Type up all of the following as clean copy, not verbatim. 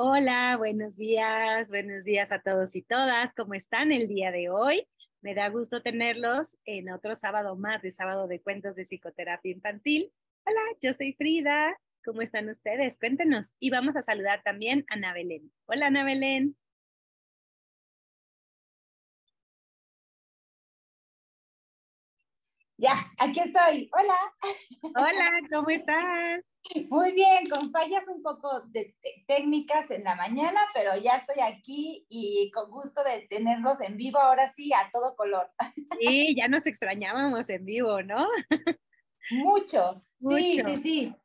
Hola, buenos días a todos y todas. ¿Cómo están el día de hoy? Me da gusto tenerlos en otro sábado más de Sábado de Cuentos de Psicoterapia Infantil. Hola, yo soy Frida. ¿Cómo están ustedes? Cuéntenos. Y vamos a saludar también a Ana Belén. Hola, Ana Belén. Ya, aquí estoy. Hola. Hola, ¿cómo están? Muy bien, con fallas un poco de técnicas en la mañana, pero ya estoy aquí y con gusto de tenerlos en vivo ahora sí a todo color. Sí, ya nos extrañábamos en vivo, ¿no? Mucho. Sí, sí, Mucho. sí.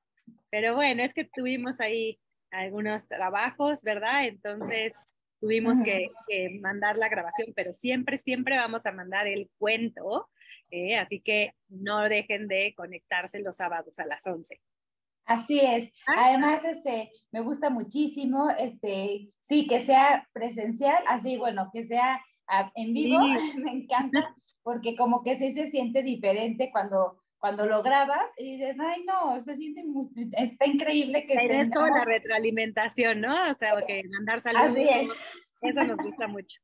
Pero bueno, es que tuvimos ahí algunos trabajos, ¿verdad? Entonces tuvimos Ujú. que mandar la grabación, pero siempre vamos a mandar el cuento, así que no dejen de conectarse los sábados a las 11. Así es. Ah, Además, me gusta muchísimo, sí, que sea presencial, así, bueno, que sea en vivo, sí, me encanta, porque como que sí se siente diferente cuando lo grabas y dices, ay, no, se siente está increíble que la idea es como estemos. la retroalimentación, ¿no? O sea, que mandar Así saludos, es. eso nos gusta mucho.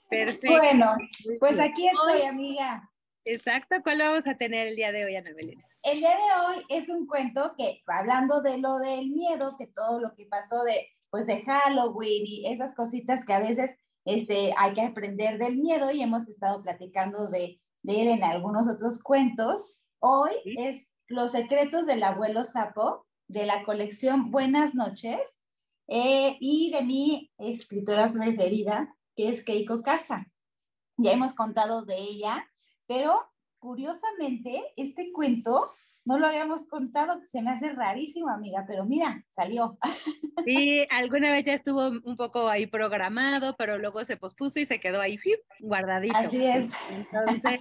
Perfecto, Bueno, muy pues bien. aquí estoy, Hoy, amiga. exacto, ¿cuál vamos a tener el día de hoy, Ana Belén? El día de hoy es un cuento que, hablando de lo del miedo, que todo lo que pasó pues de Halloween y esas cositas que a veces hay que aprender del miedo y hemos estado platicando de él en algunos otros cuentos. Hoy Sí. es Los secretos del abuelo Sapo, de la colección Buenas noches, y de mi escritora preferida, que es Keiko Casa. Ya hemos contado de ella, pero curiosamente este cuento no lo habíamos contado, que se me hace rarísimo, amiga, pero mira, salió. Sí, alguna vez ya estuvo un poco ahí programado, pero luego se pospuso y se quedó ahí ¡fiu! Guardadito. Así es. Entonces,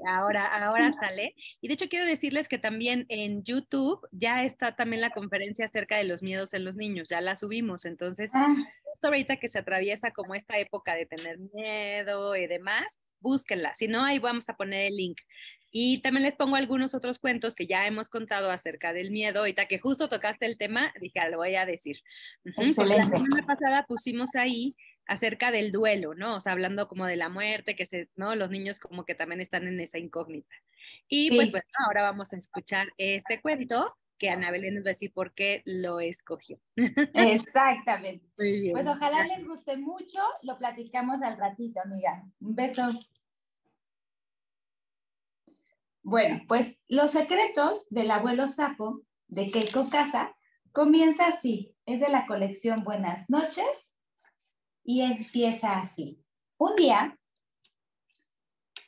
ahora sale. Y de hecho quiero decirles que también en YouTube ya está también la conferencia acerca de los miedos en los niños, ya la subimos. Entonces, Ah, justo ahorita que se atraviesa como esta época de tener miedo y demás, búsquenla. Si no, ahí vamos a poner el link. Y también les pongo algunos otros cuentos que ya hemos contado acerca del miedo. Ahorita que justo tocaste el tema, dije, lo voy a decir. Porque la excelente. semana pasada pusimos ahí acerca del duelo, ¿no? O sea, hablando como de la muerte, ¿no? Los niños como que también están en esa incógnita. Y pues Sí, bueno, ahora vamos a escuchar este cuento que Ana Belén nos va a decir por qué lo escogió. exactamente. Muy Pues bien. ojalá les guste mucho, lo platicamos al ratito, amiga. Un beso. Bueno, pues Los secretos del abuelo Sapo de Keiko Casa comienza así. Es de la colección Buenas noches y empieza así. Un día,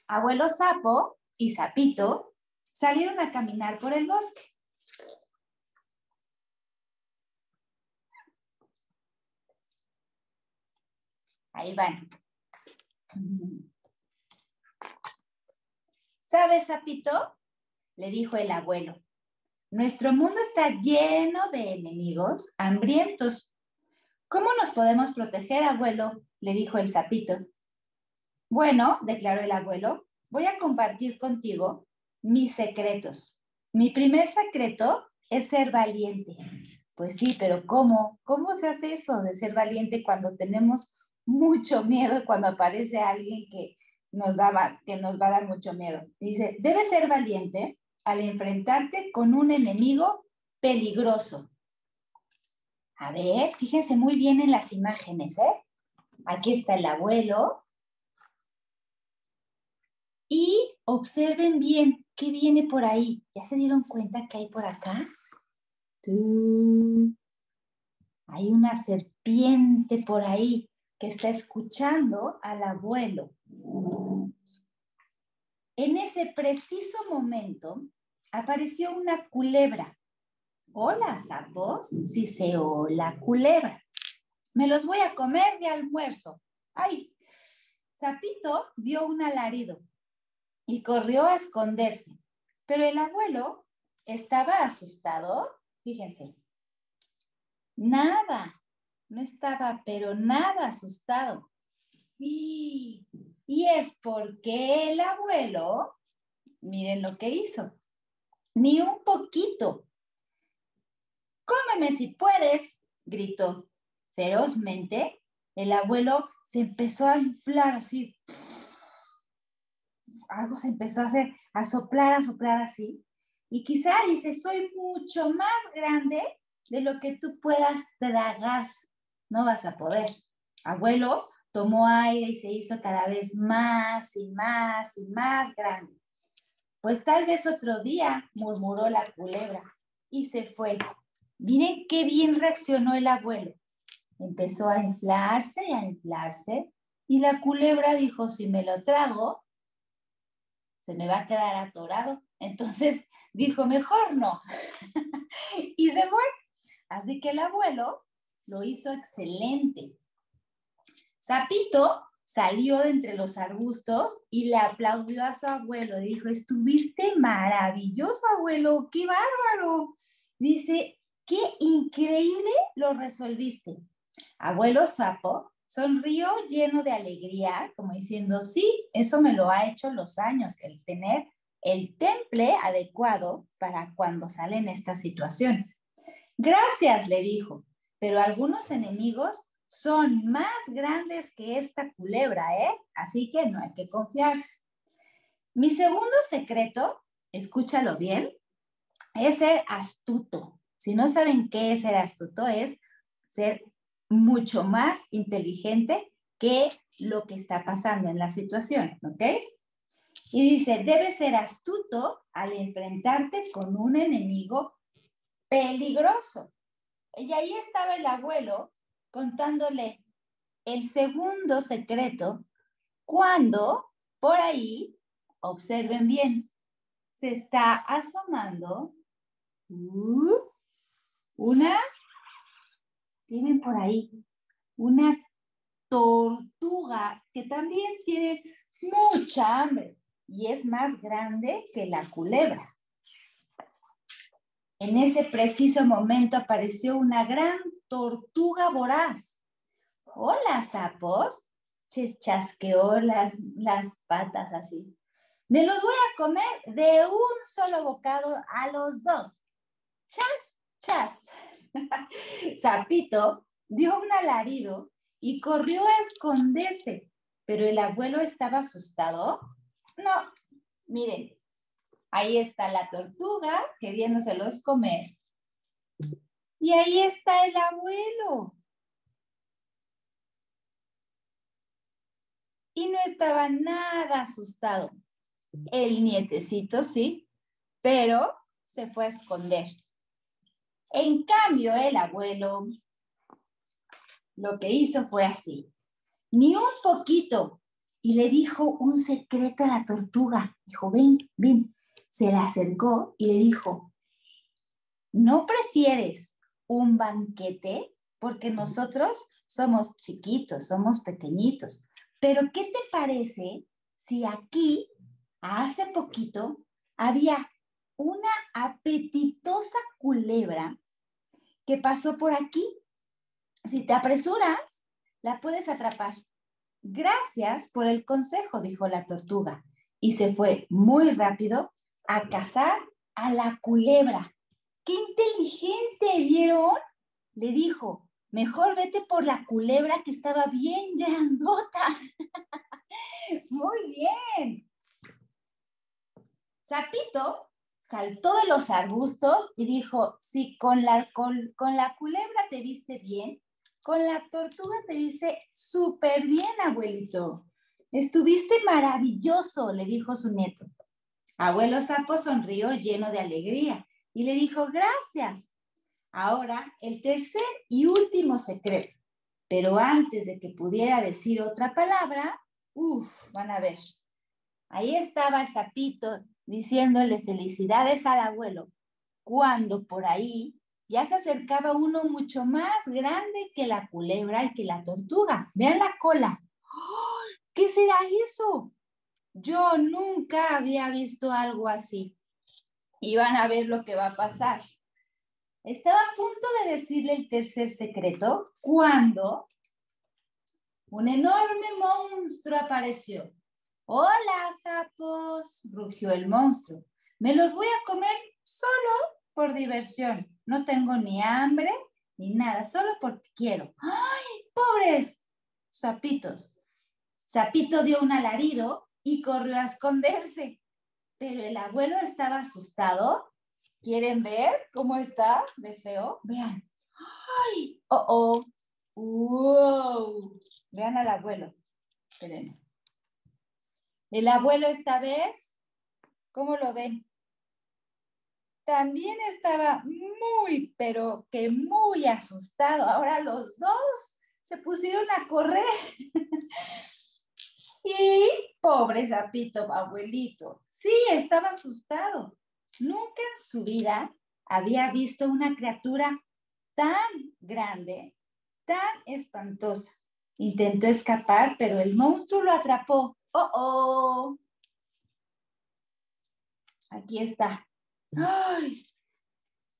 abuelo Sapo y Sapito salieron a caminar por el bosque. Ahí van. ¿Sabes, Sapito? Le dijo el abuelo. Nuestro mundo está lleno de enemigos hambrientos. ¿Cómo nos podemos proteger, abuelo? Le dijo el sapito. Bueno, declaró el abuelo, voy a compartir contigo mis secretos. Mi primer secreto es ser valiente. Pues sí, pero ¿cómo? ¿Cómo se hace eso de ser valiente cuando tenemos mucho miedo, cuando aparece alguien que nos va a dar mucho miedo? Dice, debes ser valiente al enfrentarte con un enemigo peligroso. A ver, fíjense muy bien en las imágenes, ¿eh? Aquí está el abuelo y observen bien qué viene por ahí. ¿Ya se dieron cuenta que hay por acá? ¡Tú! Hay una serpiente por ahí que está escuchando al abuelo. En ese preciso momento apareció una culebra. Hola, sapos. Sí sé, hola, culebra. Me los voy a comer de almuerzo. ¡Ay! Sapito dio un alarido y corrió a esconderse. Pero el abuelo estaba asustado. Fíjense, nada, no estaba, pero nada asustado. Y es porque el abuelo, miren lo que hizo, ni un poquito. Cómeme si puedes, gritó ferozmente. El abuelo se empezó a inflar así. Algo se empezó a hacer, a soplar así. Y quizá dice, soy mucho más grande de lo que tú puedas tragar. No vas a poder. Abuelo tomó aire y se hizo cada vez más y más y más grande. Pues tal vez otro día, murmuró la culebra y se fue. Miren qué bien reaccionó el abuelo. Empezó a inflarse y a inflarse y la culebra dijo, si me lo trago, se me va a quedar atorado. Entonces dijo, mejor no. Y se fue. Así que el abuelo lo hizo excelente. Sapito salió de entre los arbustos y le aplaudió a su abuelo. Dijo, estuviste maravilloso, abuelo, qué bárbaro. Dice, qué increíble lo resolviste. Abuelo Sapo sonrió lleno de alegría, como diciendo, sí, eso me lo ha hecho los años, el tener el temple adecuado para cuando salen estas situaciones. Gracias, le dijo, pero algunos enemigos son más grandes que esta culebra, ¿eh? Así que no hay que confiarse. Mi segundo secreto, escúchalo bien, es ser astuto. Si no saben qué es ser astuto, es ser mucho más inteligente que lo que está pasando en la situación, ¿ok? Y dice, debes ser astuto al enfrentarte con un enemigo peligroso. Y ahí estaba el abuelo contándole el segundo secreto cuando por ahí, observen bien, se está asomando una, tienen por ahí, una tortuga que también tiene mucha hambre y es más grande que la culebra. En ese preciso momento apareció una gran tortuga voraz. Hola, sapos, chasqueó las patas así. Me los voy a comer de un solo bocado a los dos. Chas, chas. Sapito dio un alarido y corrió a esconderse, pero el abuelo estaba asustado. No, miren, ahí está la tortuga queriéndoselos comer. Y ahí está el abuelo. Y no estaba nada asustado. El nietecito sí, pero se fue a esconder. En cambio, el abuelo lo que hizo fue así. Ni un poquito. Y le dijo un secreto a la tortuga. Dijo, ven, ven. Se le acercó y le dijo, ¿no prefieres un banquete? Porque nosotros somos chiquitos, somos pequeñitos. Pero ¿qué te parece si aquí, hace poquito, había una apetitosa culebra que pasó por aquí? Si te apresuras, la puedes atrapar. Gracias por el consejo, dijo la tortuga, y se fue muy rápido a cazar a la culebra. ¡Qué inteligente! ¿Vieron? Le dijo, mejor vete por la culebra que estaba bien grandota. Muy bien. Sapito saltó de los arbustos y dijo, si con la culebra te viste bien, con la tortuga te viste súper bien, abuelito. Estuviste maravilloso, le dijo su nieto. Abuelo Sapo sonrió lleno de alegría y le dijo, gracias. Ahora, el tercer y último secreto. Pero antes de que pudiera decir otra palabra, van a ver. Ahí estaba el sapito diciéndole felicidades al abuelo, cuando por ahí ya se acercaba uno mucho más grande que la culebra y que la tortuga. Vean la cola. ¡Oh! ¿Qué será eso? Yo nunca había visto algo así. Y van a ver lo que va a pasar. Estaba a punto de decirle el tercer secreto cuando un enorme monstruo apareció. Hola, sapos, rugió el monstruo. Me los voy a comer solo por diversión. No tengo ni hambre ni nada, solo porque quiero. ¡Ay, pobres sapitos! Sapito dio un alarido y corrió a esconderse, pero el abuelo estaba asustado. ¿Quieren ver cómo está de feo? Vean. ¡Ay! ¡Oh, oh! ¡Wow! Vean al abuelo. Espérenme. El abuelo esta vez, ¿cómo lo ven? También estaba muy, pero que muy asustado. Ahora los dos se pusieron a correr. Y pobre sapito, abuelito, sí, estaba asustado. Nunca en su vida había visto una criatura tan grande, tan espantosa. Intentó escapar, pero el monstruo lo atrapó. ¡Oh, oh! Aquí está. ¡Ay!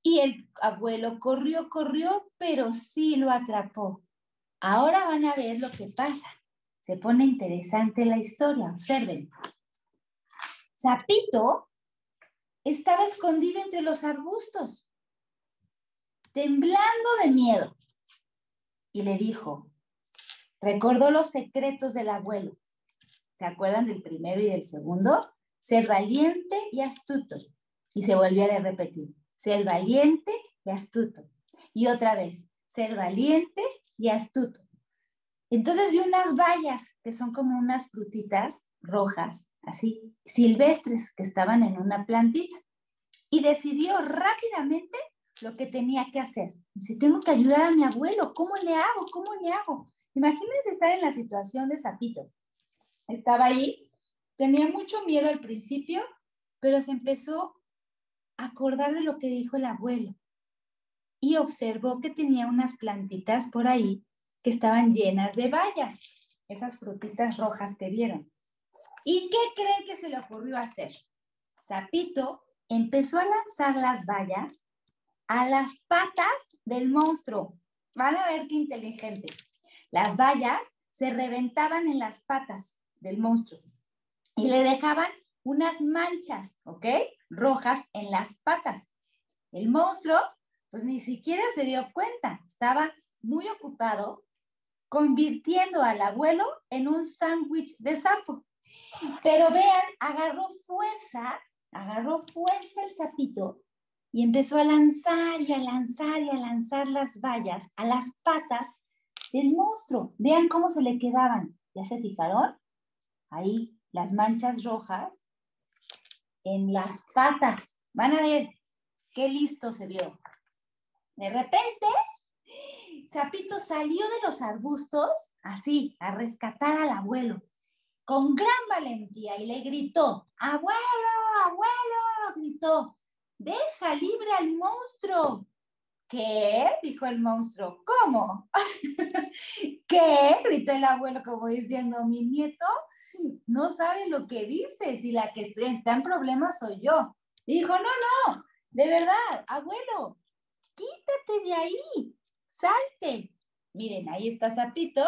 Y el abuelo corrió, pero sí lo atrapó. Ahora van a ver lo que pasa. Se pone interesante la historia. Observen. Sapito estaba escondido entre los arbustos, temblando de miedo. Y le dijo, recordó los secretos del abuelo. ¿Se acuerdan del primero y del segundo? Ser valiente y astuto. Y se volvió a repetir, ser valiente y astuto. Y otra vez, ser valiente y astuto. Entonces vio unas bayas, que son como unas frutitas rojas, así, silvestres, que estaban en una plantita. Y decidió rápidamente lo que tenía que hacer. Dice, tengo que ayudar a mi abuelo. ¿Cómo le hago? ¿Cómo le hago? Imagínense estar en la situación de Sapito. Estaba ahí, tenía mucho miedo al principio, pero se empezó a acordar de lo que dijo el abuelo. Y observó que tenía unas plantitas por ahí que estaban llenas de bayas, esas frutitas rojas que vieron. ¿Y qué creen que se le ocurrió hacer? Sapito empezó a lanzar las bayas a las patas del monstruo. Van a ver qué inteligente. Las bayas se reventaban en las patas del monstruo y le dejaban unas manchas, ¿ok? Rojas en las patas. El monstruo, pues ni siquiera se dio cuenta. Estaba muy ocupado convirtiendo al abuelo en un sándwich de sapo. Pero vean, agarró fuerza el sapito y empezó a lanzar y a lanzar y a lanzar las bayas a las patas del monstruo. Vean cómo se le quedaban. ¿Ya se fijaron? Ahí, las manchas rojas en las patas. Van a ver qué listo se vio. De repente, Sapito salió de los arbustos, así, a rescatar al abuelo, con gran valentía y le gritó, ¡abuelo, abuelo! Gritó, ¡deja libre al monstruo! ¿Qué? Dijo el monstruo. ¿Cómo? ¿Qué? Gritó el abuelo como diciendo, mi nieto no sabe lo que dice, si la que está en problemas soy yo. Y dijo, no, de verdad, abuelo, quítate de ahí, salte. Miren, ahí está Sapito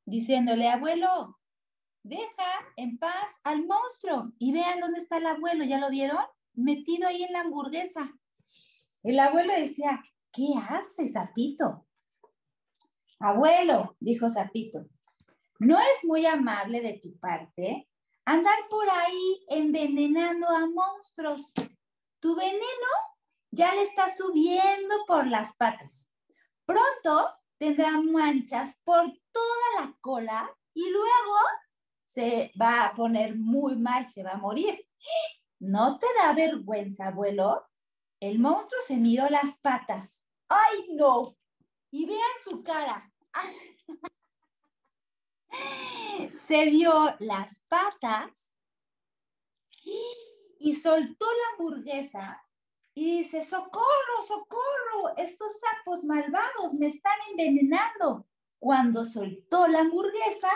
diciéndole, abuelo, deja en paz al monstruo. Y vean dónde está el abuelo, ¿ya lo vieron? Metido ahí en la hamburguesa. El abuelo decía, ¿qué haces, Sapito? Abuelo, dijo Sapito, no es muy amable de tu parte andar por ahí envenenando a monstruos. Tu veneno ya le está subiendo por las patas. Pronto tendrá manchas por toda la cola y luego se va a poner muy mal, se va a morir. ¿No te da vergüenza, abuelo? El monstruo se miró las patas. ¡Ay, no! Y vean su cara. Se vio las patas y soltó la hamburguesa y dice, ¡socorro, socorro! Estos sapos malvados me están envenenando. Cuando soltó la hamburguesa,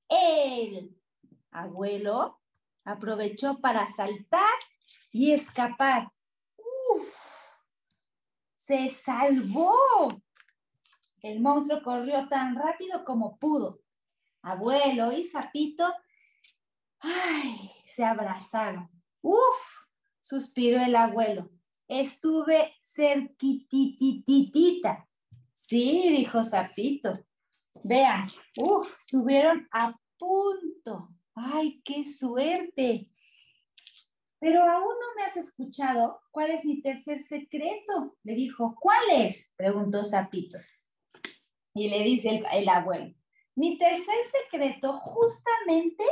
el abuelo aprovechó para saltar y escapar. ¡Uf! ¡Se salvó! El monstruo corrió tan rápido como pudo. Abuelo y Sapito, ¡ay!, se abrazaron. ¡Uf! Suspiró el abuelo. Estuve cerquitititita. Sí, dijo Sapito. Vean, estuvieron a punto. ¡Ay, qué suerte! Pero aún no me has escuchado cuál es mi tercer secreto. Le dijo, ¿cuál es? Preguntó Sapito. Y le dice el abuelo, mi tercer secreto justamente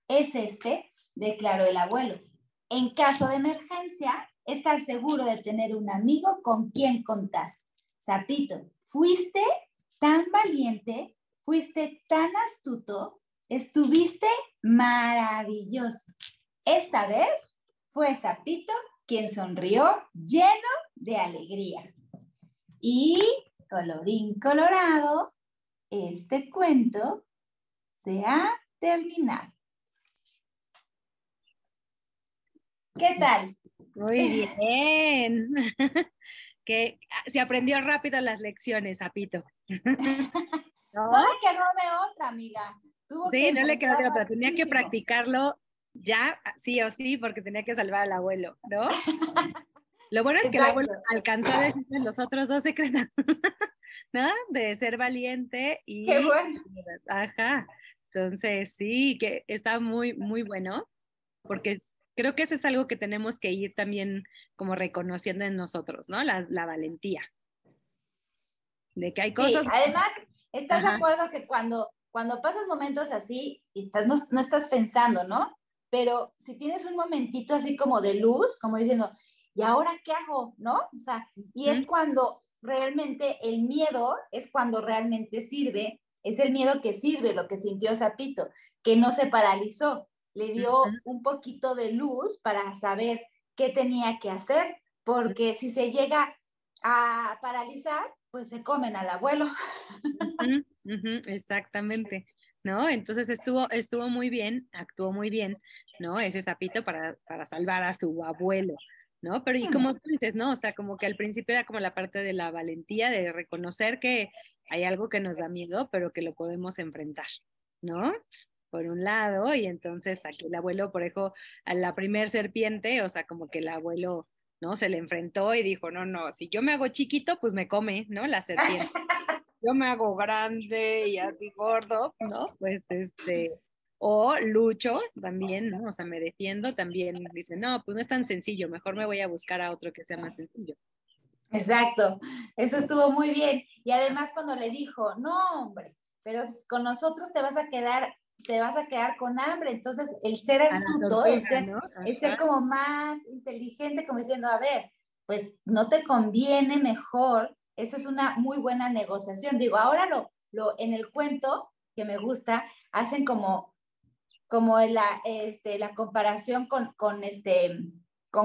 es este, declaró el abuelo. En caso de emergencia, estar seguro de tener un amigo con quien contar. Sapito, fuiste tan valiente, fuiste tan astuto, estuviste maravilloso. Esta vez fue Sapito quien sonrió lleno de alegría. Y, colorín colorado, este cuento se ha terminado. ¿Qué tal? Muy bien. Que se aprendió rápido las lecciones, Apito. No ¿No? le quedó de otra, amiga. Tuvo que Sí, no le quedó de enfrentar otra. Tenía que rapidísimo. practicarlo ya, sí o sí, porque tenía que salvar al abuelo, ¿no? Lo bueno es que el abuelo Exacto. alcanzó a decirle los otros dos secretos, ¿no? De ser valiente Qué y, bueno. ajá. Entonces, sí, que está muy, muy bueno, porque creo que eso es algo que tenemos que ir también como reconociendo en nosotros, ¿no? La valentía, de que hay Sí, cosas, además, ¿estás de ajá, acuerdo que cuando pasas momentos así, y no estás pensando, ¿no? Pero si tienes un momentito así como de luz, como diciendo, ¿y ahora qué hago? ¿No? O sea, y es cuando realmente el miedo es cuando realmente sirve, es el miedo que sirve, lo que sintió Zapito, que no se paralizó, le dio un poquito de luz para saber qué tenía que hacer, porque si se llega a paralizar, pues se comen al abuelo. exactamente, ¿no? Entonces estuvo muy bien, actuó muy bien, ¿no? Ese sapito para salvar a su abuelo, ¿no? Pero y como tú dices, ¿no? O sea, como que al principio era como la parte de la valentía, de reconocer que hay algo que nos da miedo, pero que lo podemos enfrentar, ¿no? Por un lado, y entonces aquí el abuelo, por ejemplo, a la primer serpiente, o sea, como que el abuelo, ¿no? Se le enfrentó y dijo, no, no, si yo me hago chiquito, pues me come, ¿no? La serpiente. Yo me hago grande y así gordo, ¿no? Pues o lucho también, ¿no? O sea, me defiendo también, dice, no, pues no es tan sencillo, mejor me voy a buscar a otro que sea más sencillo. Exacto, eso estuvo muy bien. Y además cuando le dijo, no, hombre, pero pues con nosotros te vas a quedar con hambre. Entonces, el ser A la astuto, tortuga, ¿no? el ser Ajá. como más inteligente, como diciendo, a ver, pues no te conviene mejor. Eso es una muy buena negociación. Digo, ahora en el cuento que me gusta, hacen como la comparación con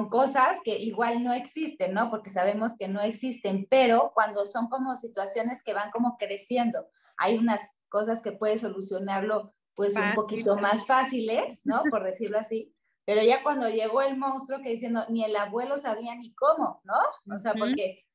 cosas que igual no existen, ¿no? Porque sabemos que no existen, pero cuando son como situaciones que van como creciendo, hay unas cosas que puedes solucionarlo pues un Fácil. poquito más fáciles, ¿no? Por decirlo así. Pero ya cuando llegó el monstruo que diciendo, ni el abuelo sabía ni cómo, ¿no? O sea, Ujú. porque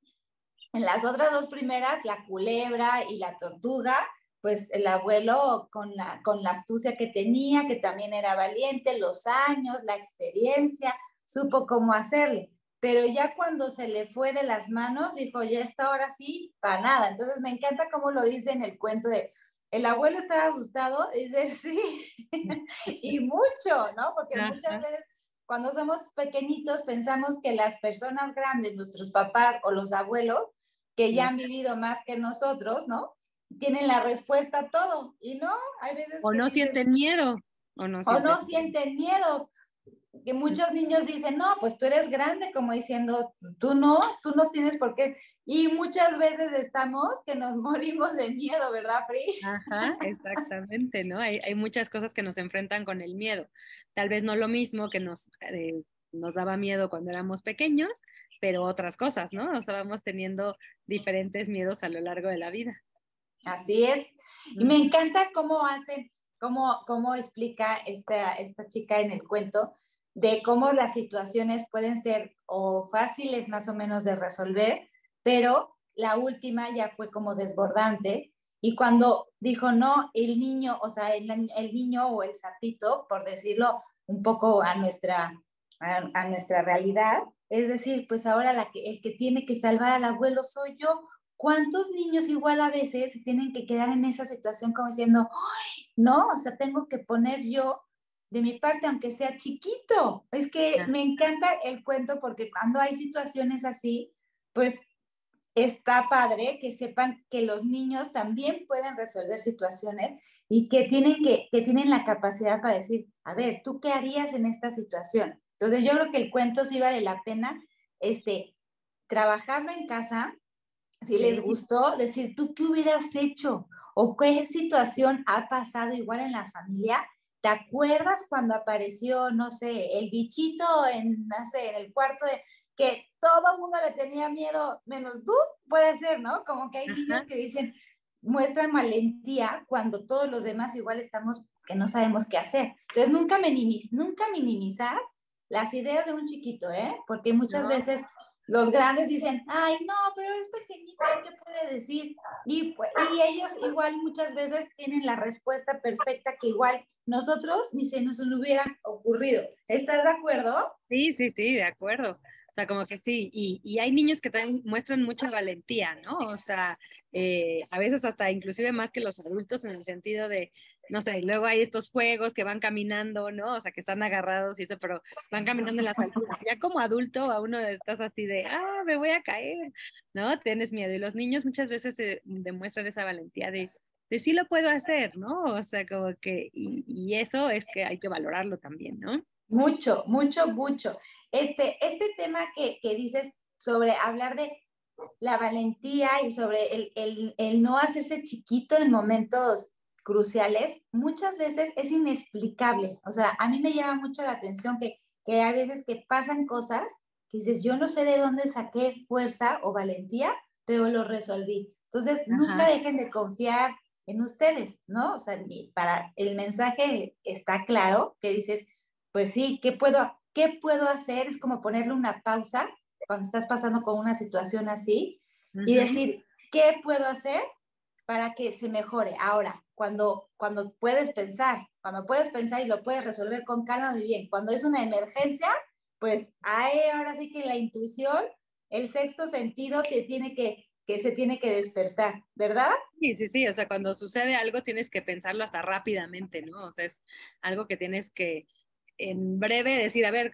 en las otras dos primeras, la culebra y la tortuga, pues el abuelo con la astucia que tenía, que también era valiente, los años, la experiencia, supo cómo hacerle. Pero ya cuando se le fue de las manos, dijo, ya está ahora sí, para nada. Entonces me encanta cómo lo dice en el cuento de, el abuelo estaba asustado, dice, sí, y mucho, ¿no? Porque muchas Ajá. veces cuando somos pequeñitos pensamos que las personas grandes, nuestros papás o los abuelos, que ya No. han vivido más que nosotros, ¿no? Tienen la respuesta a todo. Y no, hay veces O que no dices, sienten miedo, o no o no sienten. sienten miedo, que muchos niños dicen, no, pues tú eres grande, como diciendo, tú no tienes por qué. Y muchas veces estamos que nos morimos de miedo, ¿verdad, Pri? Ajá, exactamente, ¿no? Hay muchas cosas que nos enfrentan con el miedo. Tal vez no lo mismo que nos daba miedo cuando éramos pequeños, pero otras cosas, ¿no? O sea, vamos teniendo diferentes miedos a lo largo de la vida. Así es. Y me encanta cómo hacen, cómo explica esta chica en el cuento de cómo las situaciones pueden ser o fáciles más o menos de resolver, pero la última ya fue como desbordante. Y cuando dijo no, el niño, o sea, el niño o el sapito, por decirlo un poco a nuestra realidad, es decir, pues ahora el que tiene que salvar al abuelo soy yo, ¿cuántos niños igual a veces se tienen que quedar en esa situación como diciendo, ¡ay, no! O sea, tengo que poner yo de mi parte, aunque sea chiquito. Es que me encanta el cuento porque cuando hay situaciones así, pues está padre que sepan que los niños también pueden resolver situaciones y que tienen la capacidad para decir, a ver, ¿tú qué harías en esta situación? Entonces yo creo que el cuento sí vale la pena trabajarlo en casa, si les Sí. gustó, decir, ¿tú qué hubieras hecho? ¿O qué situación ha pasado igual en la familia? ¿Te acuerdas cuando apareció, no sé, el bichito no sé, en el cuarto de que todo el mundo le tenía miedo, menos tú? Puede ser, ¿no? Como que hay niños Ajá. que dicen, muestran valentía cuando todos los demás igual estamos que no sabemos qué hacer. Entonces, nunca minimizar las ideas de un chiquito, ¿eh? Porque muchas No. veces los grandes dicen, ay, no, pero es pequeñito, ¿qué puede decir? Y ellos igual muchas veces tienen la respuesta perfecta que igual nosotros ni se nos hubiera ocurrido. ¿Estás de acuerdo? Sí, sí, sí, de acuerdo. O sea, como que sí, y hay niños que también muestran mucha valentía, ¿no? O sea, a veces hasta inclusive más que los adultos en el sentido de, no sé, luego hay estos juegos que van caminando, ¿no? O sea, que están agarrados y eso, pero van caminando en las alturas. Ya como adulto a uno estás así de, me voy a caer, ¿no? Tienes miedo. Y los niños muchas veces demuestran esa valentía de sí lo puedo hacer, ¿no? O sea, como que, y eso es que hay que valorarlo también, ¿no? Mucho, mucho, mucho. Este tema que dices sobre hablar de la valentía y sobre el no hacerse chiquito en momentos cruciales, muchas veces es inexplicable. O sea, a mí me llama mucho la atención que hay veces que pasan cosas que dices, yo no sé de dónde saqué fuerza o valentía, pero lo resolví. Entonces, nunca Ajá. dejen de confiar en ustedes, ¿no? O sea, para el mensaje está claro que dices, pues sí, ¿qué puedo hacer? Es como ponerle una pausa cuando estás pasando con una situación así y Ujú. decir, ¿qué puedo hacer para que se mejore? Ahora, cuando puedes pensar y lo puedes resolver con calma, muy bien. Cuando es una emergencia, pues hay ahora sí que la intuición, el sexto sentido se tiene que despertar, ¿verdad? Sí, sí, sí, o sea, cuando sucede algo tienes que pensarlo hasta rápidamente, ¿no? O sea, es algo que tienes que en breve decir, a ver,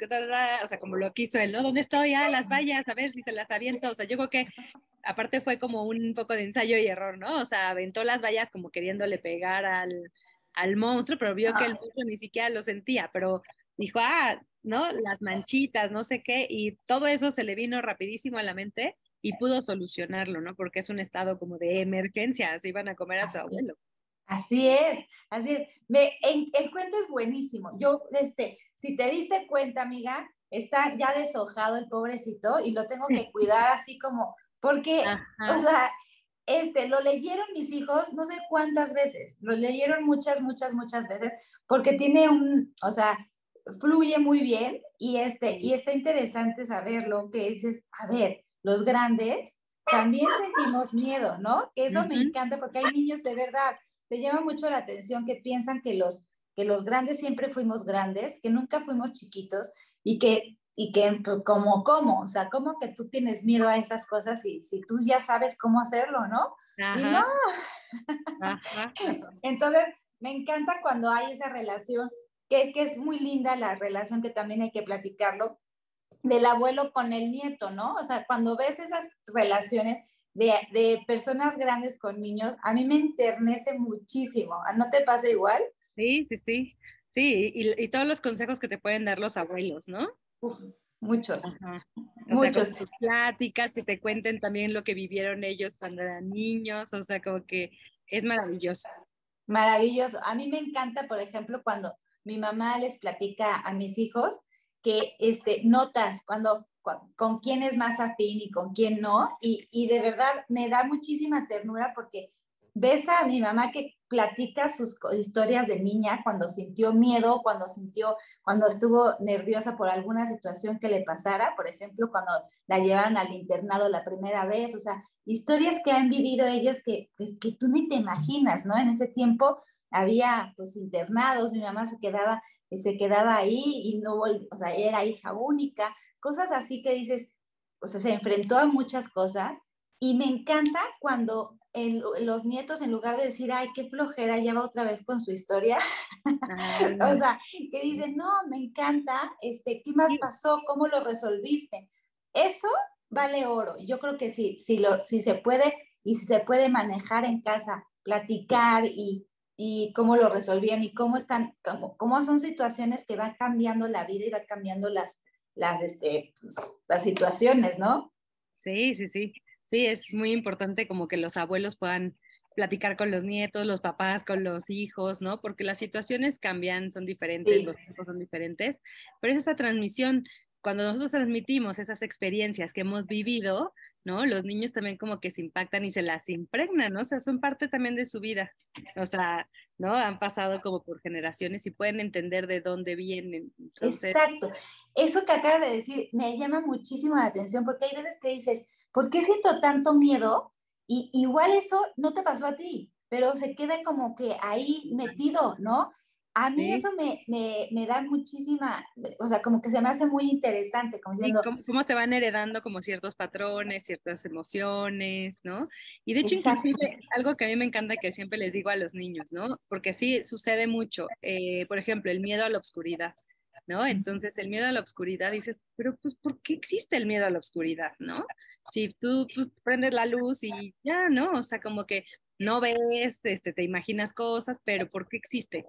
o sea, como lo quiso él, ¿no? ¿Dónde estoy? Las vallas, a ver si se las aviento. O sea, yo creo que aparte fue como un poco de ensayo y error, ¿no? O sea, aventó las vallas como queriéndole pegar al monstruo, pero vio que el monstruo ni siquiera lo sentía, pero dijo, ¿no? Las manchitas, no sé qué, y todo eso se le vino rapidísimo a la mente y pudo solucionarlo, ¿no? Porque es un estado como de emergencia, se iban a comer a su Así, abuelo. así es, así es. El cuento es buenísimo. Si te diste cuenta, amiga, está ya deshojado el pobrecito y lo tengo que cuidar así como, porque, o Ajá. sea, lo leyeron mis hijos no sé cuántas veces, lo leyeron muchas, muchas, muchas veces, porque o sea, fluye muy bien y Sí. está interesante saberlo, que dices, a ver, los grandes también sentimos miedo, ¿no? Que eso me Ujú. encanta porque hay niños de verdad, te llama mucho la atención que piensan que los grandes siempre fuimos grandes, que nunca fuimos chiquitos y que pues, ¿cómo? O sea, ¿cómo que tú tienes miedo a esas cosas y si tú ya sabes cómo hacerlo, ¿no? Y no, Ajá. Ajá. entonces me encanta cuando hay esa relación, que es muy linda la relación que también hay que platicarlo, del abuelo con el nieto, ¿no? O sea, cuando ves esas relaciones de personas grandes con niños, a mí me enternece muchísimo. ¿No te pasa igual? Sí, sí, sí. Sí, y todos los consejos que te pueden dar los abuelos, ¿no? Uf, muchos, Ajá. O sea, como muchos. sus pláticas, que te cuenten también lo que vivieron ellos cuando eran niños, o sea, como que es maravilloso. Maravilloso. A mí me encanta, por ejemplo, cuando mi mamá les platica a mis hijos que notas con quién es más afín y con quién no. Y de verdad me da muchísima ternura porque ves a mi mamá que platica sus historias de niña cuando sintió miedo, cuando estuvo nerviosa por alguna situación que le pasara, por ejemplo, cuando la llevaron al internado la primera vez, o sea, historias que han vivido ellos pues, que tú ni te imaginas, ¿no? En ese tiempo había pues internados, mi mamá se quedaba ahí y no volvió, o sea, era hija única, cosas así que dices, o sea, se enfrentó a muchas cosas Y me encanta cuando los nietos, en lugar de decir, ay, qué flojera, ya va otra vez con su historia, o sea, que dicen, no, me encanta, ¿qué más sí, pasó? ¿Cómo lo resolviste? Eso vale oro. Yo creo que sí, si se puede, y si se puede manejar en casa, platicar y cómo lo resolvían y cómo están, cómo son situaciones que van cambiando la vida y van cambiando pues, las situaciones, ¿no? sí, sí, sí. Sí, es muy importante como que los abuelos puedan platicar con los nietos, los papás con los hijos, ¿no? Porque las situaciones cambian, son diferentes, Sí, los tiempos son diferentes, pero es esa transmisión, cuando nosotros transmitimos esas experiencias que hemos vivido, ¿no? Los niños también como que se impactan y se las impregnan, ¿no? O sea, son parte también de su vida. O sea, ¿no? Han pasado como por generaciones y pueden entender de dónde vienen. Entonces, exacto. Eso que acabas de decir me llama muchísimo la atención porque hay veces que dices, ¿por qué siento tanto miedo? Y igual eso no te pasó a ti, pero se queda como que ahí metido, ¿no? A mí sí. eso me da muchísima, o sea, como que se me hace muy interesante, como Sí, diciendo, cómo se van heredando como ciertos patrones, ciertas emociones, ¿no? Y de hecho, exacto, inclusive, algo que a mí me encanta que siempre les digo a los niños, ¿no? Porque sí sucede mucho. Por ejemplo, el miedo a la oscuridad, ¿no? Entonces, el miedo a la oscuridad, dices, pero pues, ¿por qué existe el miedo a la oscuridad, ¿no? Si tú pues, prendes la luz y ya, ¿no? O sea, como que no ves, te imaginas cosas, pero ¿por qué existe?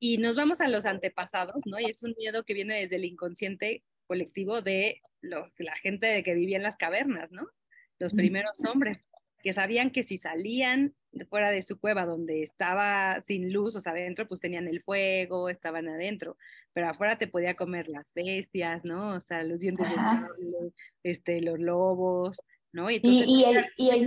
Y nos vamos a los antepasados, ¿no? Y es un miedo que viene desde el inconsciente colectivo de la gente que vivía en las cavernas, ¿no? Los primeros hombres, que sabían que si salían de fuera de su cueva donde estaba sin luz, o sea, adentro, pues tenían el fuego, estaban adentro, pero afuera te podía comer las bestias, ¿no? O sea, los dientes de ajá. sable, los lobos, ¿no? Y entonces, Y el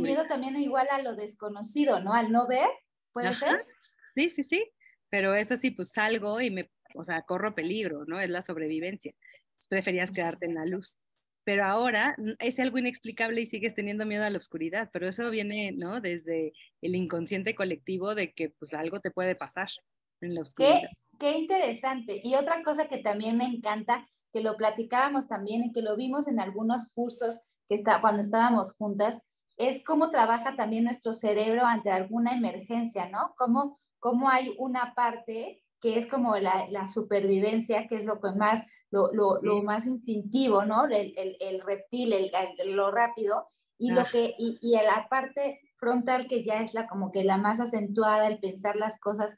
miedo también igual a lo desconocido, ¿no? Al no ver, ¿puede ajá, ser? sí, sí, sí, pero es así, pues salgo y o sea, corro peligro, ¿no? Es la sobrevivencia. Entonces, preferías quedarte en la luz. Pero ahora es algo inexplicable y sigues teniendo miedo a la oscuridad, pero eso viene, ¿no? Desde el inconsciente colectivo de que pues algo te puede pasar en la Qué, oscuridad. qué interesante. Y otra cosa que también me encanta, que lo platicábamos también y que lo vimos en algunos cursos cuando estábamos juntas, es cómo trabaja también nuestro cerebro ante alguna emergencia, ¿no? Cómo hay una parte que es como la supervivencia, que es lo que más, lo Sí. más instintivo, ¿no? El reptil, lo rápido, Ah, y a la parte frontal que ya es como que la más acentuada, el pensar las cosas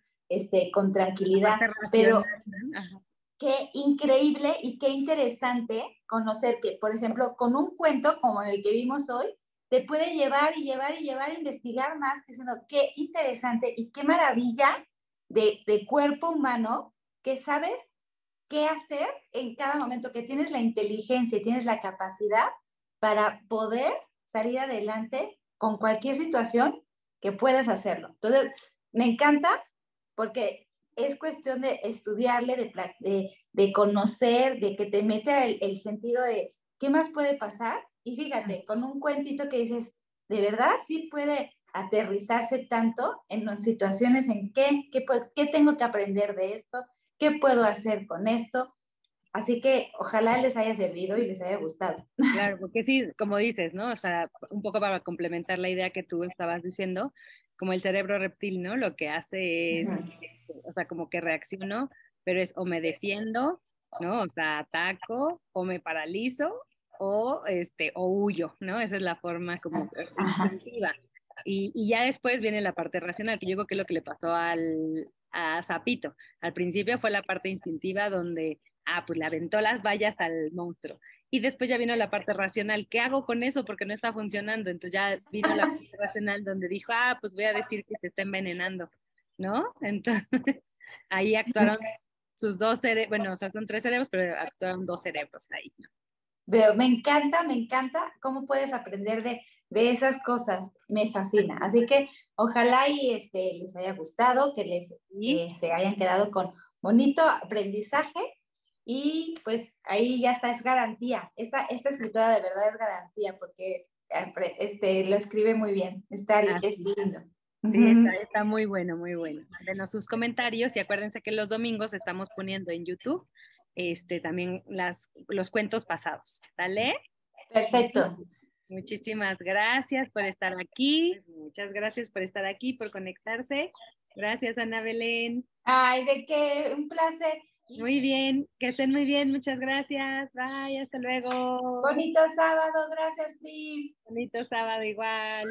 con la tranquilidad, parte pero racional, ¿no? Ajá. qué increíble y qué interesante conocer que, por ejemplo, con un cuento como el que vimos hoy, te puede llevar y llevar y llevar a investigar más, diciendo qué interesante y qué maravilla de cuerpo humano que sabes qué hacer en cada momento, que tienes la inteligencia y tienes la capacidad para poder salir adelante con cualquier situación que puedas hacerlo. Entonces, me encanta porque es cuestión de estudiarle, de conocer, de que te mete el sentido de qué más puede pasar. Y fíjate, con un cuentito que dices, de verdad sí puede aterrizarse tanto en las situaciones en qué tengo que aprender de esto, qué puedo hacer con esto. Así que ojalá les haya servido y les haya gustado. Claro, porque sí, como dices, ¿no? O sea, un poco para complementar la idea que tú estabas diciendo, como el cerebro reptil, ¿no? Lo que hace es, o sea, como que reacciono, pero es o me defiendo, ¿no? O sea, ataco, o me paralizo, o huyo, ¿no? Esa es la forma como Ajá. instintiva. Y ya después viene la parte racional, que yo creo que es lo que le pasó a Zapito. Al principio fue la parte instintiva donde, pues le aventó las vallas al monstruo y después ya vino la parte racional. ¿Qué hago con eso? Porque no está funcionando. Entonces ya vino la parte racional donde dijo, pues voy a decir que se está envenenando, ¿no? Entonces ahí actuaron sus dos cerebros, bueno, o sea, son tres cerebros, pero actuaron dos cerebros ahí, ¿no? Veo, me encanta cómo puedes aprender de esas cosas. Me fascina. Así que ojalá y les haya gustado, Y que se hayan quedado con bonito aprendizaje. Y pues ahí ya está, es garantía. Esta escritora de verdad es garantía porque lo escribe muy bien. Es así. lindo. Sí, Uh-huh. está muy bueno, muy bueno. Mándenos sus comentarios y acuérdense que los domingos estamos poniendo en YouTube también los cuentos pasados. ¿Sale? Perfecto. Muchísimas gracias por estar aquí. Muchas gracias por estar aquí, por conectarse. Gracias, Ana Belén. Ay, de qué, un placer. Muy bien, que estén muy bien. Muchas gracias. Bye, hasta luego. Bonito sábado, gracias, Pim. Bonito sábado igual.